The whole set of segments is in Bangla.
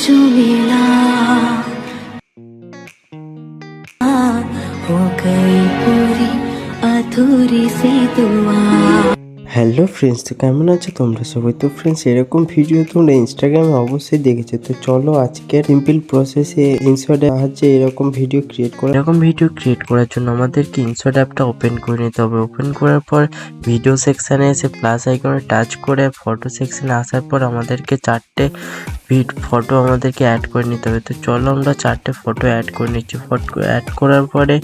जो मिला हो गई पूरी अधूरी सी दुआ। হ্যালো ফ্রেন্ডস, তো কেমন আছো তোমরা সবাই? তো ফ্রেন্ডস, এরকম ভিডিও তোমরা ইনস্টাগ্রামে অবশ্যই দেখেছো। তো চলো আজকে সিম্পল প্রসেসে ইনশটের সাহায্যে এরকম ভিডিও ক্রিয়েট করার জন্য আমাদেরকে ইনশট অ্যাপটা ওপেন করে নিতে হবে। ওপেন করার পর ভিডিও সেকশানে এসে প্লাস আইকনে টাচ করে ফটো সেকশানে আসার পর আমাদেরকে চারটে ফটো আমাদেরকে অ্যাড করে নিতে হবে। তো চলো আমরা চারটে ফটো অ্যাড করে নিচ্ছি। ফটো অ্যাড করার পরে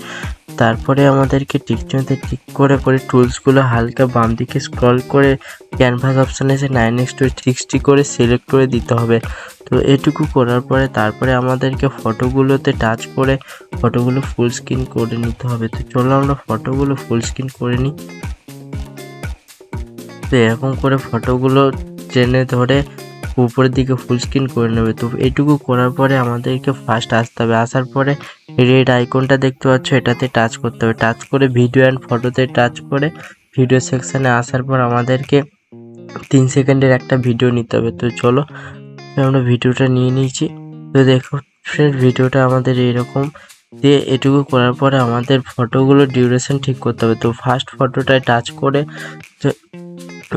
তারপরে আমাদেরকে টিকচিহ্নতে টিক করে টুলসগুলো হালকা বাম দিকে স্ক্রল করে ক্যানভাস অপশানে এসে 9:60 করে সিলেক্ট করে দিতে হবে। তো এটুকু করার পরে তারপরে আমাদেরকে ফটোগুলোতে টাচ করে ফটোগুলো ফুল স্ক্রিন করে নিতে হবে। তো চলো আমরা ফটোগুলো ফুল স্ক্রিন করে নিই। তো এরকম করে ফটোগুলো টেনে ধরে উপরের দিকে ফুল স্ক্রিন করে নেবে। তো এইটুকু করার পরে আমাদেরকে ফার্স্ট আসতে হবে। আসার পরে রেড আইকনটা দেখতে পাচ্ছ, এটাতে টাচ করতে হবে। টাচ করে ভিডিও অ্যান্ড ফটোতে টাচ করে ভিডিও সেকশানে আসার পর আমাদেরকে 3 সেকেন্ডের একটা ভিডিও নিতে হবে। তো চলো আমরা ভিডিওটা নিয়ে নিয়েছি। তো দেখো ফ্রেন্ড, ভিডিওটা আমাদের এরকম দিয়ে এটুকু করার পরে আমাদের ফটোগুলো ডিউরেশন ঠিক করতে হবে। তো ফার্স্ট ফটোটায় টাচ করে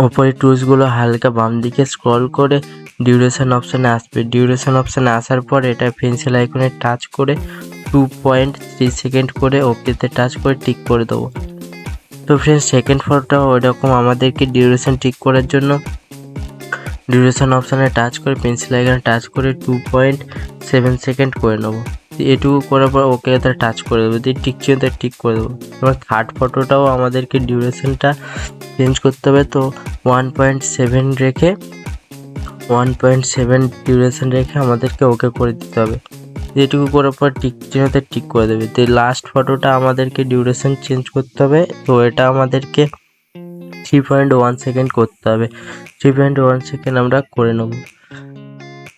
ওপরে টুলসগুলো হালকা বাম দিকে স্ক্রল করে ডিউরেশন অপশানে আসবে। ডিউরেশন অপশানে আসার পর এটা পেন্সিল আইকনে টাচ করে 2.3 সেকেন্ড করে ওকেতে টাচ করে টিক করে দেবো। তো ফ্রেন্ডস, সেকেন্ড ফটোটাও ওইরকম আমাদেরকে ডিউরেশন ঠিক করার জন্য ডিউরেশন অপশানে টাচ করে পেন্সিল আইকনে টাচ করে 2.7 সেকেন্ড করে নেবো। এটুকু করার পর ওকে টাচ করে দেবো, দিয়ে টিক চিহ্নতে টিক করে দেবো। এবার থার্ড ফটোটাও আমাদেরকে ডিউরেশনটা চেঞ্জ করতে হবে। তো 1.7 রেখে 1.7 ডিউরেশন রেখে আমাদেরকে ওকে করে দিতে হবে। যেটুকু করার পর টিক চিহ্নতে টিক করে দেবে। তো লাস্ট ফটোটা আমাদেরকে ডিউরেশন চেঞ্জ করতে হবে। তো এটা আমাদেরকে 3.1 সেকেন্ড করতে হবে। 3.1 সেকেন্ড আমরা করে নেব।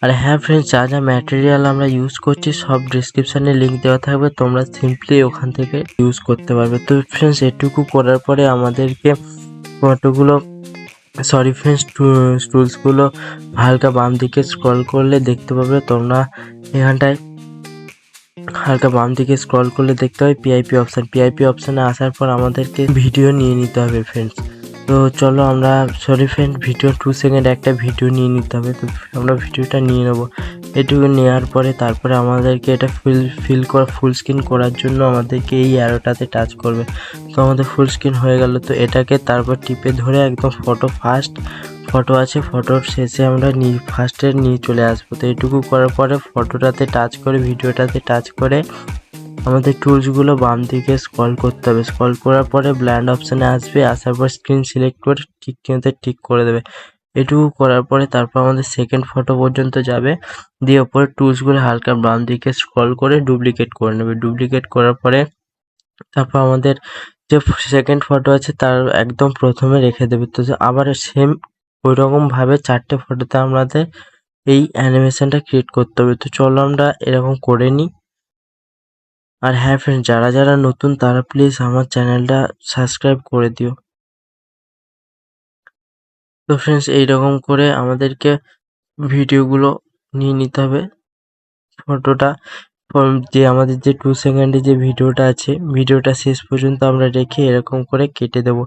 আর হ্যাঁ ফ্রেন্ডস, যা যা ম্যাটেরিয়াল আমরা ইউজ করছি সব ডিসক্রিপশানে লিঙ্ক দেওয়া থাকবে, তোমরা সিম্পলি ওখান থেকে ইউজ করতে পারবে। তো ফ্রেন্ডস, এটুকু করার পরে আমাদেরকে ফটোগুলো টুলসগুলো হালকা বাম দিকে স্ক্রল করলে দেখতে পাবে তোমরা। এখানটায় হালকা বাম দিকে স্ক্রল করলে দেখতে হবে পিআইপি অপশান। পিআইপি অপশানে আসার পর আমাদেরকে ভিডিও নিয়ে নিতে হবে ফ্রেন্ডস। তো চলো আমরা ভিডিও 2 সেকেন্ড একটা ভিডিও নিয়ে নিতে হবে। তো আমরা ভিডিওটা নিয়ে নেবো। এটুকু নেওয়ার পরে তারপরে আমাদেরকে এটা ফুল স্ক্রিন করার জন্য আমাদেরকে এই অ্যারোটাতে টাচ করবে। তো আমাদের ফুল স্ক্রিন হয়ে গেল। তো এটাকে তারপর টিপে ধরে একদম ফটো আছে, ফটোর শেষে আমরা ফার্স্টে নিয়ে চলে আসবো। তো এটুকু করার পরে ফটোটাতে টাচ করে ভিডিওটাতে টাচ করে আমাদের টুলসগুলো বাম দিকে স্ক্রল করতে হবে। স্ক্রল করার পরে ব্ল্যান্ড অপশানে আসবে। আসার পর স্ক্রিন সিলেক্ট করে টিক চিহ্নতে টিক করে দেবে। এটুকু করার পরে তারপর আমাদের সেকেন্ড ফটো পর্যন্ত যাবে, দিয়ে ওপরে টুলসগুলো হালকা বাম দিকে স্ক্রল করে ডুপ্লিকেট করে নেবে। ডুপ্লিকেট করার পরে তারপর আমাদের যে সেকেন্ড ফটো আছে তার একদম প্রথমে রেখে দেবে। তো আবার সেম ওইরকম ভাবে চারটে ফটোতে আমাদের এই অ্যানিমেশনটা ক্রিয়েট করতে হবে। তো চলো আমরা এরকম করে নিই। আর হ্যাঁ ফ্রেন্ড, যারা যারা নতুন তারা প্লিজ আমার চ্যানেলটা সাবস্ক্রাইব করে দিও। তো ফ্রেন্ডস, এইরকম করে আমাদেরকে ভিডিওগুলো নিয়ে নিতে হবে। ফটোটা যে আমাদের যে 2 সেকেন্ডের যে ভিডিওটা আছে, ভিডিওটা শেষ পর্যন্ত আমরা রেখে এরকম করে কেটে দেবো।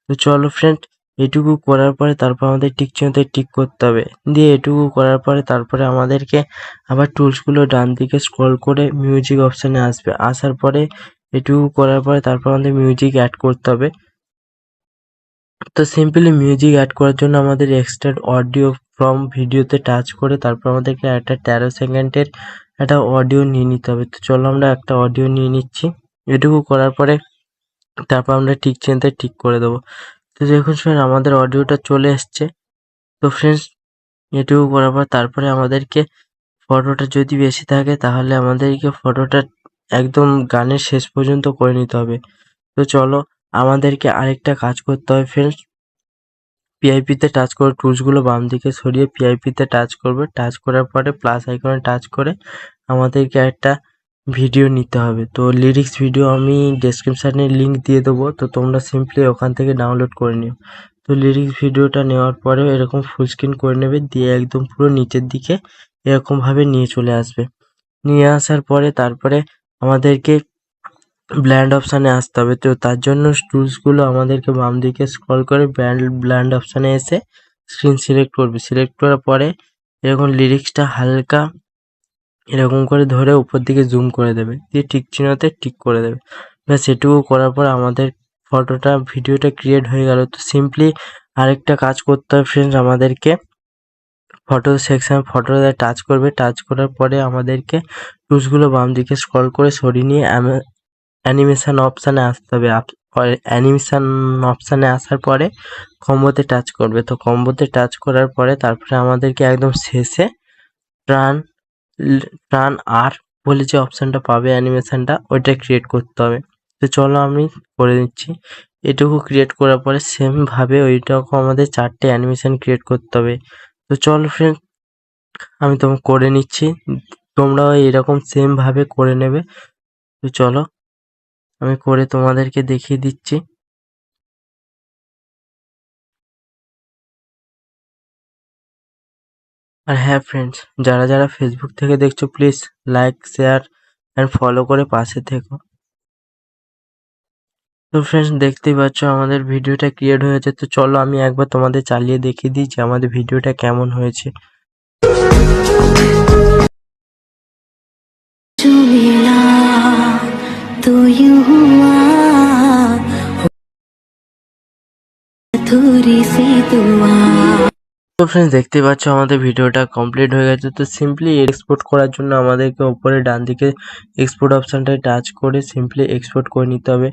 তো চলো ফ্রেন্ড, এটুকু করার পরে তারপর আমাদের টিক চিহ্নতে টিক করতে হবে। দিয়ে এটুকু করার পরে তারপরে আমাদেরকে আবার টুলসগুলো ডান দিকে স্ক্রল করে মিউজিক অপশানে আসবে। আসার পরে এটুকু করার পরে তারপর আমাদের মিউজিক অ্যাড করতে হবে। তো সিম্পলি মিউজিক অ্যাড করার জন্য আমাদের এক্সট্রাক্ট অডিও ফ্রম ভিডিওতে টাচ করে তারপর আমাদেরকে একটা 13 সেকেন্ডের একটা অডিও নিয়ে নিতে হবে। তো চলো আমরা একটা অডিও নিয়ে নিচ্ছি। এটুকু করার পরে তারপর আমরা টিক চিহ্নতে টিক করে দেবো। তো দেখুন ফ্রেন্ড, আমাদের অডিওটা চলে এসছে। তো ফ্রেন্ডস, এটুকু করার পর তারপরে আমাদেরকে ফটোটা যদি বেশি থাকে তাহলে আমাদেরকে ফটোটা একদম গানের শেষ পর্যন্ত করে নিতে হবে। তো চলো আমাদেরকে আরেকটা কাজ করতে হবে ফ্রেন্ডস। পিআইপিতে টাচ করে টুলসগুলো বাম দিকে সরিয়ে পিআইপিতে টাচ করবে। টাচ করার পরে প্লাস আইকনে টাচ করে আমাদেরকে একটা ভিডিও নিতে হবে। তো লিরিক্স ভিডিও আমি ডেসক্রিপশানে লিঙ্ক দিয়ে দেবো, তো তোমরা সিম্পলি ওখান থেকে ডাউনলোড করে নিও। তো তো লিরিক্স ভিডিওটা নেওয়ার পরেও এরকম ফুল স্ক্রিন করে নেবে, দিয়ে একদম পুরো নিচের দিকে এরকম ভাবে নিয়ে চলে আসবে। নিয়ে আসার পরে তারপরে আমাদেরকে ব্ল্যান্ড অপশানে আসতে হবে। তো তার জন্য টুলসগুলো আমাদেরকে বাম দিকে স্ক্রল করে ব্ল্যান্ড অপশানে এসে স্ক্রিন সিলেক্ট করবে। সিলেক্ট করার পরে এরকম লিরিক্সটা হালকা এরকম করে ধরে উপর দিকে জুম করে দেবে, দিয়ে টিক চিহ্নতে টিক করে দেবে। ব্যাস এটুকু করার পর আমাদের ভিডিওটা ক্রিয়েট হয়ে গেল। তো সিম্পলি আরেকটা কাজ করতে হবে ফ্রেন্ডস, আমাদেরকে ফটো সেকশন ফটোতে টাচ করবে, টাচ করার পরে আমাদেরকে টুলসগুলো বাম দিকে স্ক্রল করে সরিয়ে নিয়ে অ্যানিমেশন অপশানে আসতে হবে। অ্যানিমেশন অপশানে আসার পরে কম্বোতে টাচ করবে। তো কম্বোতে টাচ করার পরে তারপরে আমাদেরকে একদম শেষে টার্ন আর বলে যে অপশানটা পাবে অ্যানিমেশনটা, ওইটা ক্রিয়েট করতে হবে। তো চলো আমি করে দিচ্ছি। এটুকু ক্রিয়েট করার পরে সেম ভাবে ওইটাকে আমাদের 4টে অ্যানিমেশন ক্রিয়েট করতে হবে। তো চলো ফ্রেন্ড আমি তোমাকে করে নিচ্ছি, তোমরাও এরকম সেম ভাবে করে নেবে। তো চলো আমি করে তোমাদেরকে দেখিয়ে দিচ্ছি। আর হ্যাঁ ফ্রেন্ডস, যারা যারা ফেসবুক থেকে দেখছো please like share and follow করে পাশে থেকো। তো ফ্রেন্ডস দেখতেই পাচ্ছ আমাদের ভিডিওটা ক্রিয়েট হয়েছে। তো চলো আমি একবার তোমাদের চালিয়ে দেখিয়ে দিই যে আমাদের ভিডিওটা কেমন হয়েছে। जो मिला तो यूं हुआ अधूरी सी दुआ। তো ফ্রেন্ডস দেখতেই পাচ্ছ আমাদের ভিডিওটা কমপ্লিট হয়ে গেছে। তো সিম্পলি এক্সপোর্ট করার জন্য আমাদেরকে উপরে ডান দিকে এক্সপোর্ট অপশনটায় টাচ করে সিম্পলি এক্সপোর্ট করে নিতে হবে।